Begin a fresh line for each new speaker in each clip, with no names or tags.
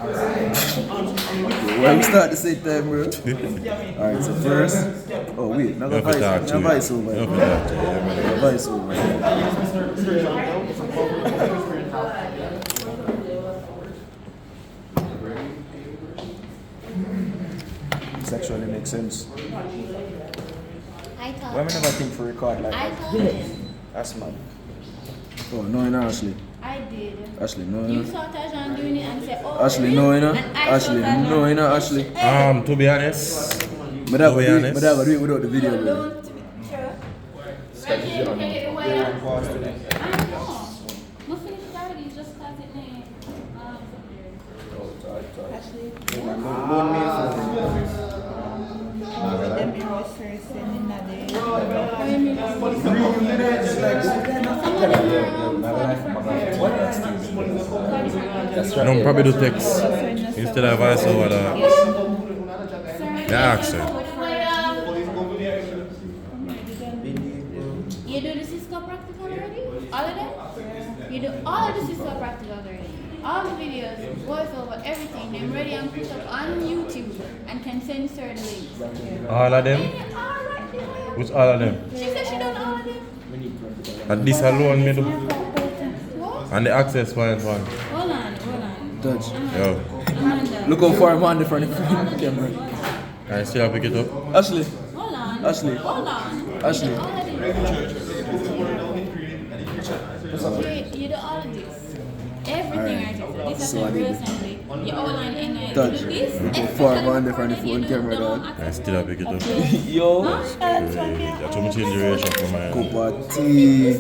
Why we start the same time, bro? Alright, so first. Oh, wait, not a voice over. Not a voice over. This actually makes sense.
I thought.
Why we never think for record like
I
that?
thought it.
That's mad. Oh, no, you know, Ashley.
I did.
Ashley, no, you
You
know.
saw Tajan doing it and said, oh,
Ashley, no, you know. Ashley, no, you know, Ashley.
To be honest,
But I would do it without the video, bro.
Don't. Sure. Take it away. I know. No finish it already, just cause it name.
Ashley.
no, probably do text instead of voice over the accent.
You do the Cisco practical already? All of them? You do all of the Cisco practical already. All the videos, voiceover, everything, they're ready and put up on YouTube and can censor the links.
All of them?
All right there.
Which all of them?
She said she done all of them.
And this alone me do.
What?
And the access point one.
Hold on.
Touch.
Yo.
Amanda.
Look how far I'm on the front of the camera.
Can you still pick it up?
Ashley.
Hold on.
Ashley.
Hold on.
Ashley.
You do all of this. Everything I just said. This is
So
a
I
real
did.
assembly. You outline in it.
Touch.
You do this.
Look how far I'm on the front of the phone camera, dog.
Can you still pick it up?
Yo.
That's too much duration for my
Cup of tea.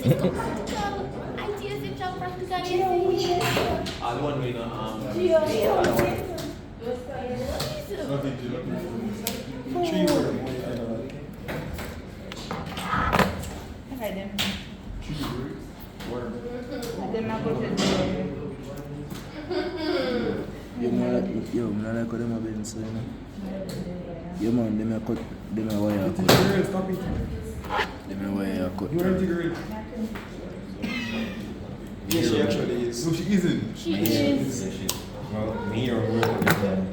All one way
Yo, man, like how them have been saying, you know. Yo, man, them a cut, them a wire cut. Them a wire cut.
Yes, she actually is. No, she isn't.
She is.
Well, me here on wake up this morning.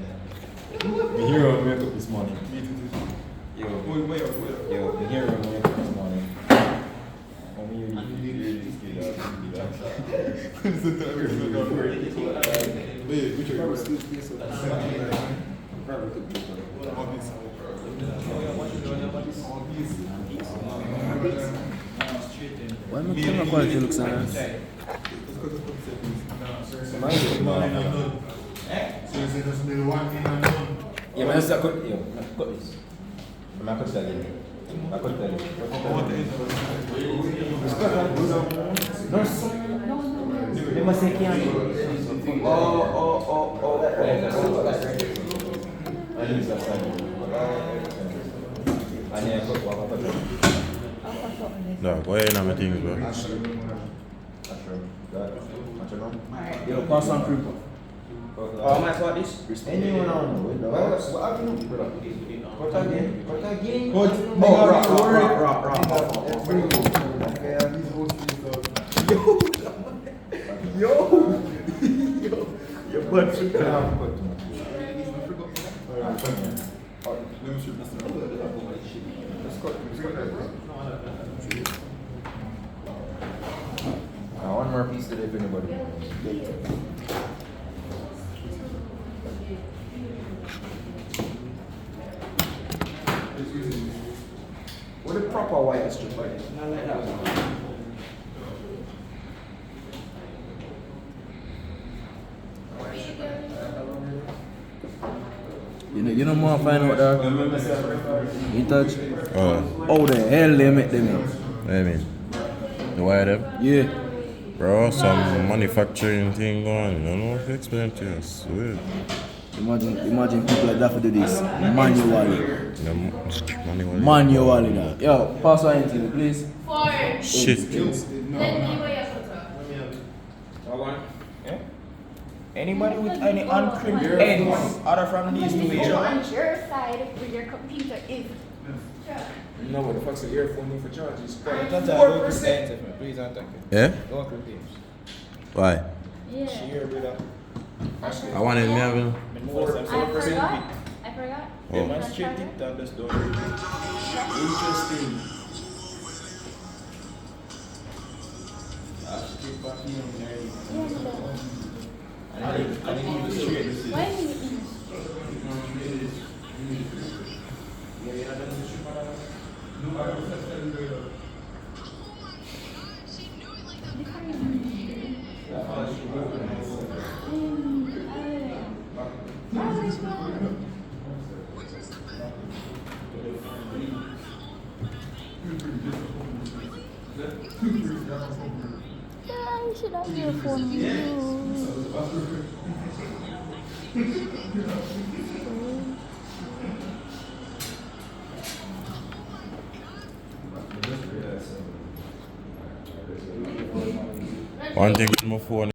Me here on wake up this morning. Yo, me here on wake up this morning. Oh, me here.
Why my camera quality looks so nice?
Yeah, man, I cut this. I cut that in. I cut that in. They must say can't. Oh. I use that side. And then I cut what I cut.
No, go ahead and my things, bro.
Yo, pass on cream.
Oh, my God, this? Anyone on the window? What happened? Cut again. Rock. Yo. Your butt should come. One more piece today if anybody. What a proper wire strip like it. Not like that one.
You know more find out that. In touch.
Oh,
How the hell they make them?
what do you mean? The wire them?
Yeah.
Bro, some manufacturing thing going on. You don't know if you explain it to you. I swear.
Imagine people like that for do this manually.
Manually.
That. Yo, pass on anything, please.
Shit.
Anybody with any uncrimped ends other from these two here?
On your side where your computer is.
No, what the fuck's the earphone need for charge? It's 4%. Please and thank you.
Yeah?
Don't crimp ends.
Why?
Yeah.
She here, brother.
I wanted me having.
I forgot. I forgot.
Oh.
Demonstrate it and just don't read it. Interesting. I have to get back in there. I didn't even straight. This is.
Why is it in straight? Yeah, you should have your phone with you.
One thing with my phone